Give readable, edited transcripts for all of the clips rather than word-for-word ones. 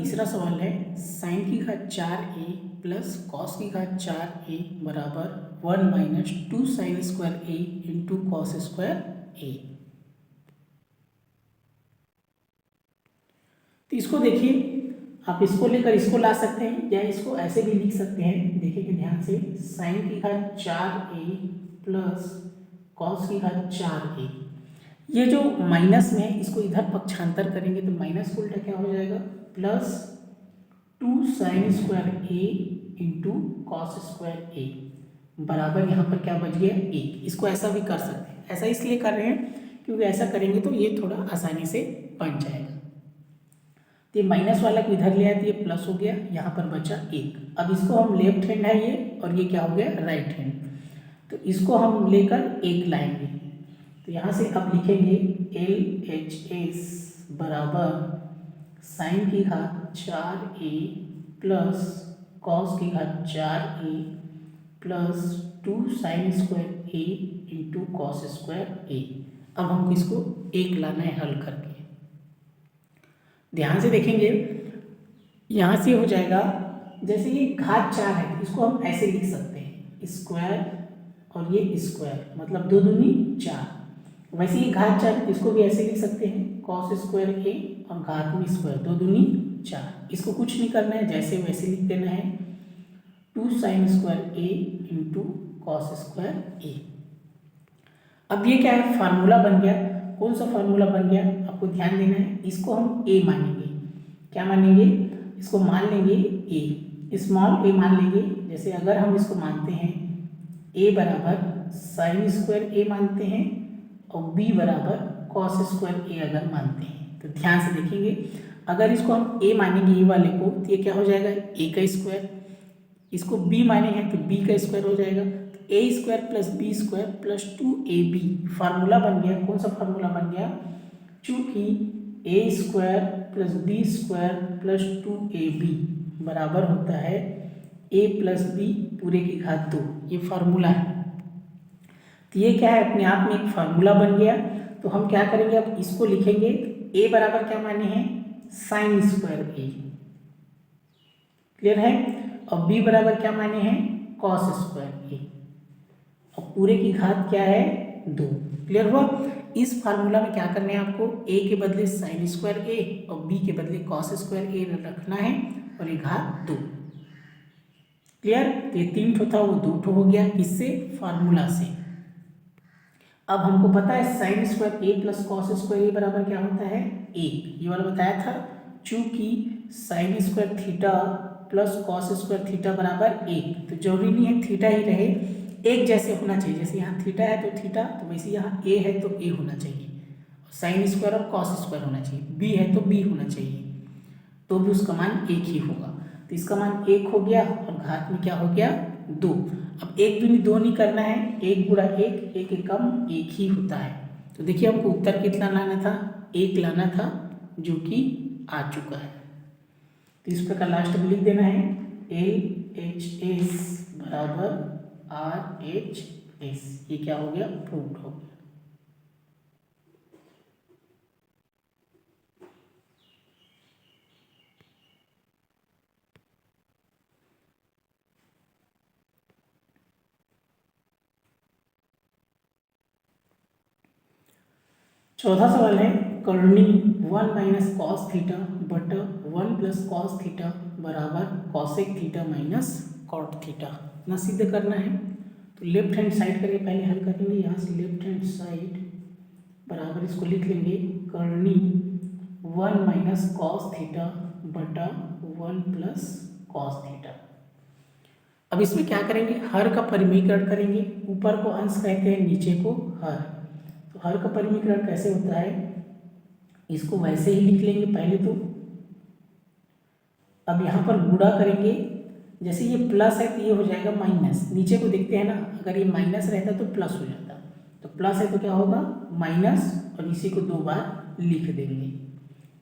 तीसरा सवाल है साइन की घात 4a प्लस कॉस की घात 4a बराबर 1 minus 2 sine square a into cos square a। तो इसको देखिए, आप इसको लेकर इसको ला सकते हैं या इसको ऐसे भी लिख सकते हैं। देखिए ध्यान से, साइन की घात 4a प्लस कॉस की घात 4a, ये जो माइनस में है इसको इधर पक्षांतर करेंगे तो माइनस को उल्टा क्या हो जाएगा, प्लस 2 साइन स्क्वायर ए इंटू कॉस स्क्वायर ए बराबर यहाँ पर क्या बच गया, 1। इसको ऐसा भी कर सकते हैं, ऐसा इसलिए कर रहे हैं क्योंकि ऐसा करेंगे तो ये थोड़ा आसानी से बन जाएगा। तो ये माइनस वाला को इधर ले आए तो ये प्लस हो गया, यहाँ पर बचा 1। अब इसको हम लेफ्ट हैंड है ये, और ये क्या हो गया, राइट हैंड। तो इसको हम लेकर 1 लाएंगे, तो यहाँ से अब लिखेंगे LHS बराबर साइन की घात 4a प्लस कॉस की घात 4a plus 2 sine square a into cos square a। अब हमको इसको 1 लाना है हल करके। ध्यान से देखेंगे, यहाँ से हो जाएगा, जैसे ये घात 4 है इसको हम ऐसे लिख सकते हैं, स्क्वायर और ये स्क्वायर मतलब 2 दूनी 4। वैसे ही घात 4 इसको भी ऐसे लिख सकते हैं, कॉस स्क्वायर a और घात में स्क्वायर 2 दूनी 4। इसको कुछ नहीं करना है, जैसे वैसे लिख देना है 2 sine square a into cos square a। अब ये क्या है, फार्मूला बन गया। कौन सा फार्मूला बन गया, आपको ध्यान देना है। इसको हम a मानेंगे, क्या मानेंगे, इसको मान लेंगे a, स्मॉल a मान लेंगे। जैसे अगर हम इसको मानते हैं a बराबर साइन स्क्वायर a मानते हैं और b बराबर कॉस स्क्वायर a अगर मानते हैं, तो ध्यान से देखेंगे, अगर इसको हम a मानेंगे ये वाले को, तो ये क्या हो जाएगा, a का स्क्वायर। इसको b माने हैं तो b का स्क्वायर हो जाएगा, तो a square plus b square plus 2ab formula बन गया। कौन सा फार्मूला बन गया, चूँकि a square plus b square plus 2ab बराबर होता है a प्लस b पूरे की घात 2, ये फार्मूला है। तो ये क्या है, अपने आप में एक फार्मूला बन गया। तो हम क्या करेंगे, अब इसको लिखेंगे, a बराबर क्या माने हैं, साइन स्क्वायर a, क्लियर है, और b बराबर क्या माने हैं, कॉस स्क्वायर a, और पूरे की घात क्या है, 2। क्लियर हुआ। इस फार्मूला में क्या करना है आपको, a के बदले साइन स्क्वायर a और b के बदले कॉस स्क्वायर a रखना है, और ये घात 2। क्लियर, ये 3 ठो था वो 2 ठो हो गया, किससे, फार्मूला से। अब हमको पता है sine square a plus cos square a बराबर क्या होता है, 1। ये वाला बताया था, चूंकि sine square theta plus cos square theta बराबर 1, तो जरूरी नहीं है थीटा ही रहे, एक जैसे होना चाहिए। जैसे यहाँ थीटा है तो थीटा, तो वैसे यहाँ a है तो a होना चाहिए, साइन स्क्वायर और कॉस स्क्वायर होना चाहिए, b है तो b होना चाहिए, तो भी उसका मान 1 ही होगा। तो इसका मान 1 हो गया, और घात में क्या हो गया, 2। अब 1 दूनी 2 नहीं करना है, 1 गुणा 1, 1 एकम 1 ही होता है। तो देखिए हमको उत्तर कितना लाना था, 1 लाना था, जो कि आ चुका है। तो इस प्रकार लास्ट में लिख देना है LHS बराबर RHS, ये क्या हो गया, प्रूव्ड हो गया। चौथा सवाल है, कर्णी 1 माइनस कॉस थीटा बटा 1 प्लस कॉस थीटा बराबर cosec theta minus cot theta ना सिद्ध करना है। तो लेफ्ट हैंड साइड करके पहले हल करेंगे, यहाँ से लेफ्ट हैंड साइड बराबर इसको लिख लेंगे, कर्णी 1 माइनस कॉस थीटा बटा 1 प्लस कॉस थीटा। अब इसमें क्या करेंगे, हर का परिमीकरण करेंगे, ऊपर को अंश कहते हैं, नीचे को हर। तो हर का परिमीकरण कैसे होता है, इसको वैसे ही लिख लेंगे पहले तो। अब यहाँ पर गुणा करेंगे, जैसे ये प्लस है तो ये हो जाएगा माइनस, नीचे को देखते हैं ना, अगर ये माइनस रहता तो प्लस हो जाता, तो प्लस है तो क्या होगा माइनस, और इसी को 2 बार लिख देंगे।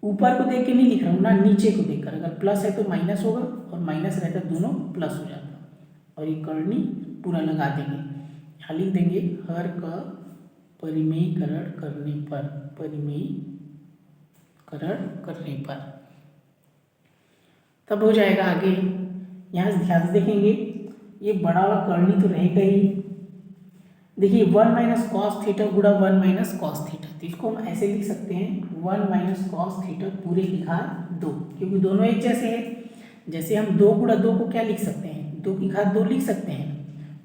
ऊपर को देख के नहीं लिख रहा हूँ ना, नीचे को देखकर, अगर प्लस है तो माइनस होगा और माइनस रहता दोनों प्लस हो जाता, और ये कर्णी पूरा लगा देंगे। यहाँ लिख देंगे हर का परिमेयीकरण करने पर, परिमेयीकरण करने पर तब हो जाएगा आगे। यहाँ से ध्यान से देखेंगे, ये बड़ा वाला कर्णी तो रहेगा ही। देखिए 1 माइनस कॉस थीटा गुणा 1 माइनस कॉस थीटा, तो इसको हम ऐसे लिख सकते हैं 1 माइनस कॉस थीटा पूरे की घात 2, क्योंकि दोनों एक जैसे हैं। जैसे हम 2 गुणा 2 को क्या लिख सकते हैं, 2 की घात 2 लिख सकते हैं,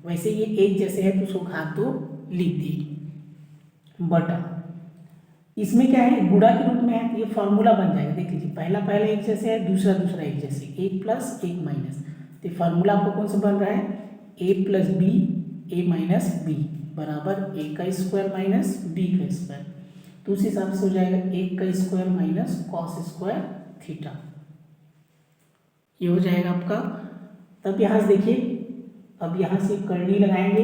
वैसे ये एक जैसे है तो उसको घात 2 लिख दिए बटा। इसमें क्या है, गुणा के रूप में है तो ये फॉर्मूला बन जाएगा। देख लीजिए, पहला पहला एक जैसे है, दूसरा दूसरा एक जैसे, एक प्लस एक माइनस, तो फार्मूला आपको कौन सा बन रहा है, ए प्लस बी ए माइनस बी बराबर ए का स्क्वायर माइनस बी का स्क्वायर। तो उस हिसाब से हो जाएगा एक का square minus cos square theta, ये हो जाएगा आपका। तब यहाँ से देखिए, अब यहाँ से कर्णी लगाएंगे,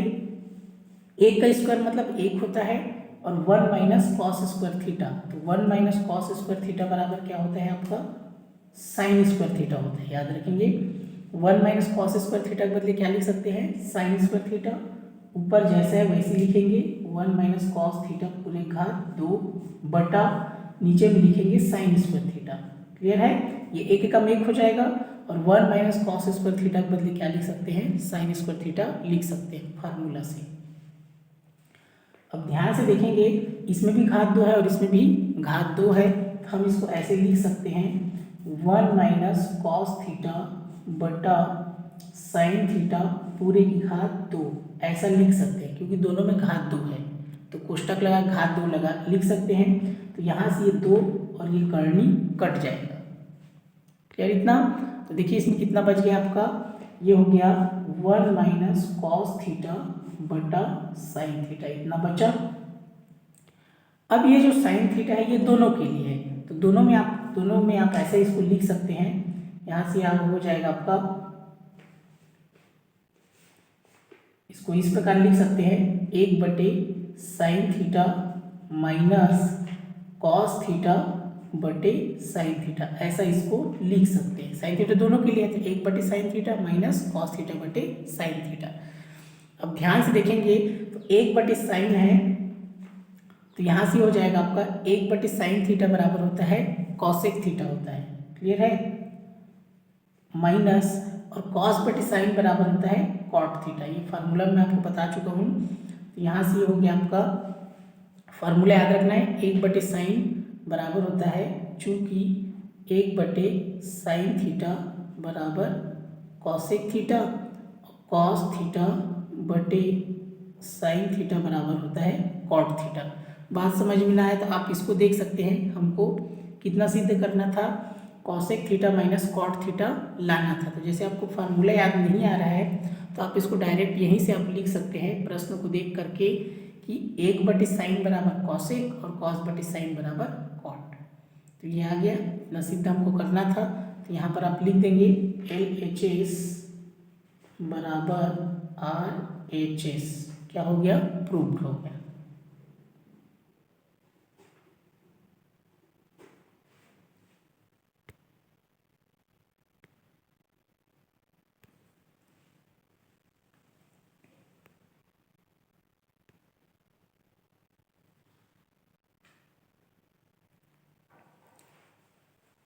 एक का स्क्वायर मतलब एक होता है, और 1 माइनस कॉस स्क्वायर थीटा, तो 1 माइनस कॉस स्क्वायर थीटा बराबर क्या होता है आपका, साइन स्क्वायर थीटा होता है। याद रखेंगे 1 माइनस कॉस स्क्वायर थीटा के बदले क्या लिख सकते हैं, साइन स्क्वायर थीटा। ऊपर जैसा है वैसे लिखेंगे 1 माइनस कॉस थीटा पूरे घात 2 बटा, नीचे में लिखेंगे साइन स्क्वायर थीटा। क्लियर है, ये एक एकम एक हो जाएगा, और 1 माइनस कॉस स्क्वायर थीटा के बदले क्या लिख सकते हैं, साइन स्क्वायर थीटा लिख सकते हैं फार्मूला से। अब ध्यान से देखेंगे, इसमें भी घात 2 है और इसमें भी घात 2 है, हम इसको ऐसे लिख सकते हैं 1 माइनस कॉस थीटा बटा साइन थीटा पूरे की घात 2, ऐसा लिख सकते हैं, क्योंकि दोनों में घात 2 है तो कोष्टक लगा घात 2 लगा लिख सकते हैं। तो यहाँ से ये 2 और ये कर्णी कट जाएगा। क्लियर इतना, तो देखिए इसमें कितना बच गया आपका, ये हो गया 1 माइनस कॉस थीटा बटा साइन थीटा, इतना बचा। अब ये जो साइन थीटा है ये दोनों के लिए है, तो दोनों में आप ऐसे इसको लिख सकते हैं। यहाँ से यहाँ हो जाएगा आपका, इसको इस प्रकार लिख सकते हैं 1 बटे sine theta minus cos theta बटे साइन थीटा, ऐसा इसको लिख सकते हैं। साइन थीटा दोनों के लिए है, तो 1 बटे sine theta minus cos theta बटे साइन थीटा। अब ध्यान से देखेंगे तो 1 बटे साइन है, तो यहाँ से हो जाएगा आपका 1 बटे साइन थीटा बराबर होता है कॉसेक थीटा होता है। क्लियर है, माइनस और कॉस बटे साइन बराबर होता है कॉट थीटा, ये फार्मूला मैं आपको बता चुका हूँ। तो यहाँ से ये हो गया आपका, फार्मूला याद रखना है, 1 बटे साइन बराबर होता है, चूँकि 1 बटे साइन थीटा बराबर कॉसेक थीटा, कॉस थीटा बटे साइन थीटा बराबर होता है कॉट थीटा। बात समझ में ना आए तो आप इसको देख सकते हैं, हमको कितना सिद्ध करना था, cosec theta minus cot theta लाना था। तो जैसे आपको फार्मूला याद नहीं आ रहा है तो आप इसको डायरेक्ट यहीं से आप लिख सकते हैं प्रश्न को देख करके कि 1 बटे साइन बराबर कॉसेक और कॉस बटे साइन बराबर कॉट। तो ये आ गया, इतना सिद्ध हमको करना था। तो यहाँ पर आप लिख देंगे LHS बराबर RHS, क्या हो गया, प्रूव्ड हो गया।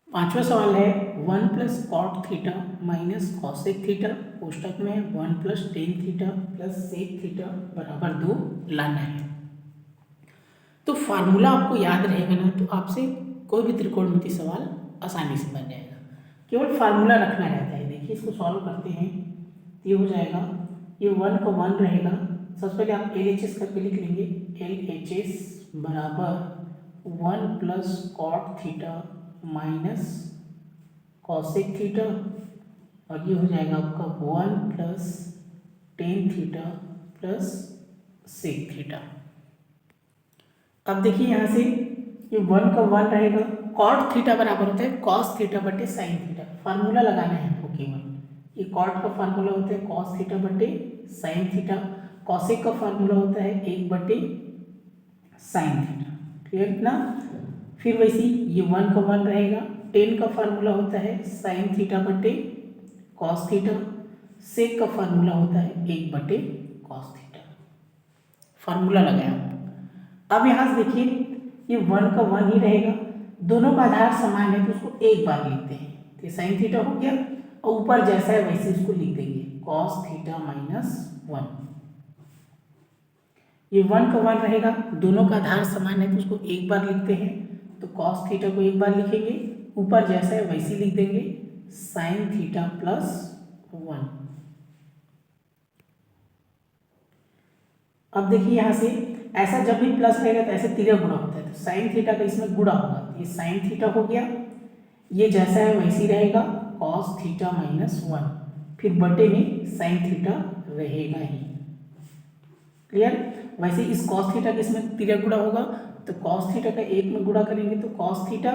पांचवा सवाल है 1 plus cot theta minus cosec theta, कोष्टक में 1 plus tan theta plus sec theta बराबर 2 लाना है। तो फार्मूला आपको याद रहेगा ना, तो आपसे कोई भी त्रिकोणमिति सवाल आसानी से बन जाएगा, केवल फार्मूला रखना रहता है। देखिए इसको सॉल्व करते हैं, ये हो जाएगा, ये 1 का 1 रहेगा। सबसे पहले आप LHS करके लिख लेंगे, LHS बराबर 1 plus cot theta minus cosec theta, और ये हो जाएगा आपका 1 plus tan theta plus sec theta. अब देखिए यहाँ से ये 1 का 1 रहेगा, कॉट थीटा बराबर होता है कॉस थीटा बटे साइन थीटा, फार्मूला लगाना है आपको केवल। ये कॉट का फार्मूला होता है कॉस थीटा बटे साइन थीटा, कॉसेक का फार्मूला होता है 1 बटे साइन थीटा। क्लियर ना, फिर वैसे ये 1 का 1 रहेगा, टेन का फार्मूला होता है साइन थीटा बटे कॉस थीटा, सेक का फार्मूला होता है 1 बटे कॉस थीटा, फार्मूला लगाया। अब यहाँ से देखिए ये 1 का 1 ही रहेगा, दोनों का आधार समान है तो उसको एक बार लिखते हैं। तो ये साइन थीटा हो गया, और ऊपर जैसा है वैसे इसको लिख देंगे कॉस थीटा माइनस 1। ये 1 का 1 रहेगा, दोनों का आधार समान है तो उसको एक बार लिखते हैं, तो कॉस थीटा को एक बार लिखेंगे, ऊपर जैसा है वैसे लिख देंगे साइन थीटा प्लस 1। अब देखिए यहाँ से ऐसा जब भी प्लस रहेगा तो ऐसे तिर्यक गुणा होता है, तो साइन थीटा का इसमें गुणा होगा, ये साइन थीटा हो गया, ये जैसा है वैसे ही रहेगा कॉस थीटा माइनस 1, फिर बटे में साइन थीटा रहेगा ही। क्लियर? वैसे इस कॉस थीटा के इसमें तिर्यक गुणा होगा, तो कॉस थीटा का एक में गुणा करेंगे तो कॉस थीटा,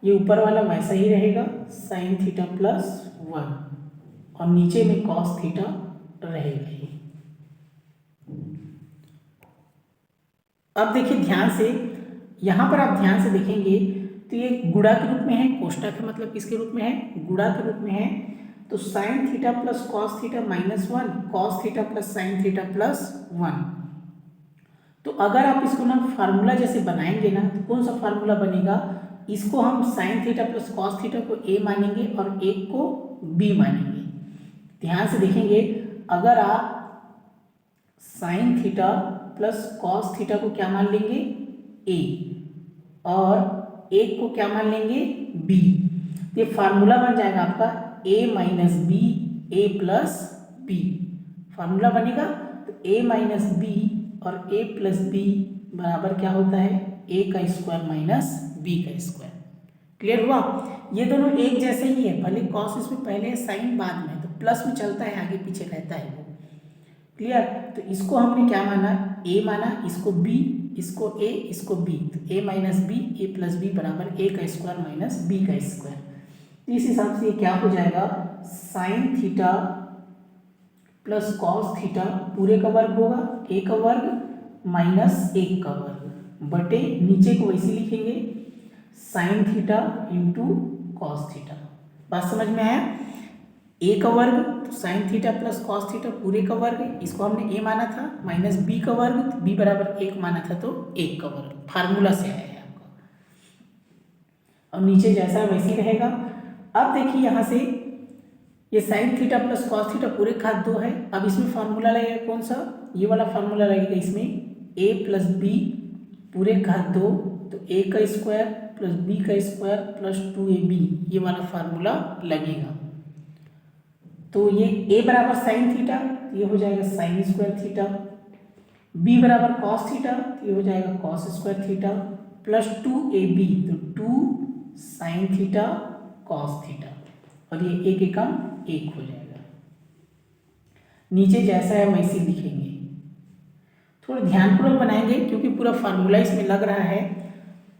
ये ऊपर वाला वैसा ही रहेगा साइन थीटा प्लस 1, और नीचे में कॉस थीटा रहेगा ही। अब देखिए ध्यान से, यहाँ पर आप ध्यान से देखेंगे तो ये गुणा के रूप में है, कोष्टक है मतलब किसके रूप में है, गुणा के रूप में है, तो sine theta plus cos theta minus 1, cos theta plus sine theta plus 1। तो अगर आप इसको ना फार्मूला जैसे बनाएंगे ना, तो कौन सा फार्मूला बनेगा, इसको हम sine theta plus cos theta को ए मानेंगे और एक को बी मानेंगे। ध्यान से देखेंगे, अगर आप sine theta plus cos theta को क्या मान लेंगे, ए, और एक को क्या मान लेंगे, बी, ये फार्मूला बन जाएगा आपका ए माइनस बी ए प्लस बी। फार्मूला बनेगा तो ए माइनस बी और ए प्लस बी बराबर क्या होता है, ए का स्क्वायर माइनस बी का स्क्वायर। क्लियर हुआ? ये दोनों एक जैसे ही है, भले कॉस इसमें पहले है साइन बाद में, तो प्लस में चलता है, आगे पीछे रहता है वो। क्लियर? तो इसको हमने क्या माना, ए माना, इसको बी, इसको ए, इसको बी, तो ए माइनस बी ए प्लस बी बराबर ए का स्क्वायर माइनस बी का स्क्वायर। इस हिसाब से ये क्या हो जाएगा, sine theta plus cos theta पूरे का वर्ग होगा, ए का वर्ग माइनस एक का वर्ग, बटे नीचे को वैसे लिखेंगे sine theta into cos theta. बात समझ में आया? ए का वर्ग तो sine theta plus cos theta पूरे का वर्ग, इसको हमने ए माना था, माइनस बी का वर्ग, तो बी बराबर एक माना था तो एक का वर्ग, फार्मूला से आया है आपका, और नीचे जैसा वैसे ही रहेगा। अब देखिए यहाँ से ये sine theta plus cos theta पूरे घात 2 है, अब इसमें फार्मूला लगेगा कौन सा, ये वाला फार्मूला लगेगा इसमें, ए प्लस बी पूरे घात 2, तो ए का स्क्वायर प्लस बी का स्क्वायर प्लस 2ab, ये वाला फार्मूला लगेगा। तो ये a बराबर साइन थीटा, ये हो जाएगा साइन स्क्वायर थीटा, b बराबर कॉस थीटा, ये हो जाएगा cos square theta, plus 2ab, तो 2 साइन थीटा कॉस थीटा, और ये एक एकम एक हो जाएगा। नीचे जैसा है वैसे लिखेंगे, थोड़ा ध्यानपूर्वक बनाएंगे क्योंकि पूरा फार्मूला इसमें लग रहा है,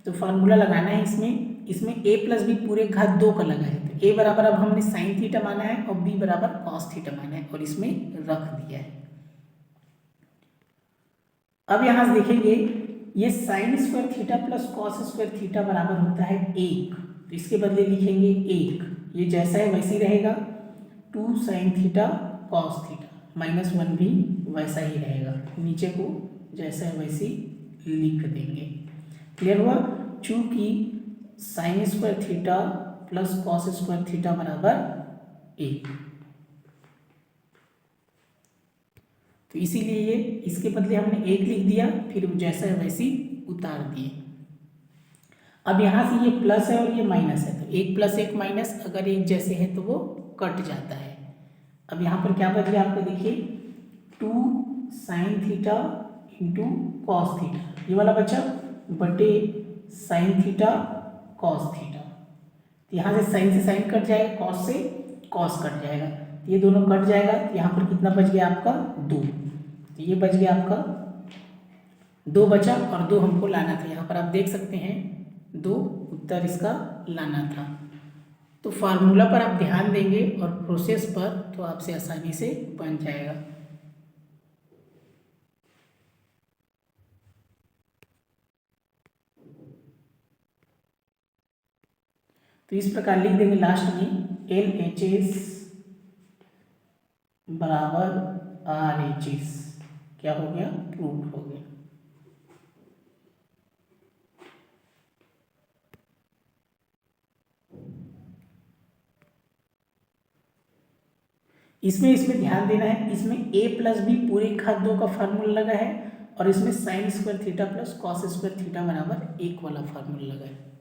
तो फार्मूला लगाना है इसमें a प्लस बी पूरे घात 2 का लगा है, तो a बराबर अब हमने साइन थीटा माना है और b बराबर कॉस थीटा माना है और इसमें रख दिया है। अब यहाँ से देखेंगे ये sine square theta plus cos square theta बराबर होता है 1, तो इसके बदले लिखेंगे 1, ये जैसा है वैसे ही रहेगा, 2 sine theta cos theta, minus 1 भी वैसा ही रहेगा, नीचे को जैसा है वैसे लिख देंगे। क्लियर हुआ? चूंकि sine square theta plus cos square theta बराबर 1, तो इसीलिए ये इसके बदले हमने 1 लिख दिया, फिर जैसा है वैसे उतार दिए। अब यहाँ से ये प्लस है और ये माइनस है, तो 1 प्लस 1 माइनस, अगर एक जैसे है तो वो कट जाता है। अब यहाँ पर क्या बच गया आपको, देखिए 2 sine theta into cos theta, ये वाला बचा, बटे साइन थीटा कॉस थीटा, तो यहाँ से साइन से साइन कट जाएगा, कॉस से कॉस कट जाएगा, तो ये दोनों कट जाएगा, तो यहाँ पर कितना बच गया आपका 2, तो ये बच गया आपका 2 बचा, और 2 हमको लाना था, यहाँ पर आप देख सकते हैं 2 उत्तर इसका लाना था। तो फार्मूला पर आप ध्यान देंगे और प्रोसेस पर, तो आपसे आसानी से बन जाएगा। तो इस प्रकार लिख देंगे लास्ट में LHS बराबर RHS, क्या हो गया, प्रूव हो गया। इसमें ध्यान देना है, इसमें a प्लस बी पूरे घात 2 का फार्मूला लगा है और इसमें sine square theta plus cos square theta बराबर 1 वाला फार्मूला लगा है।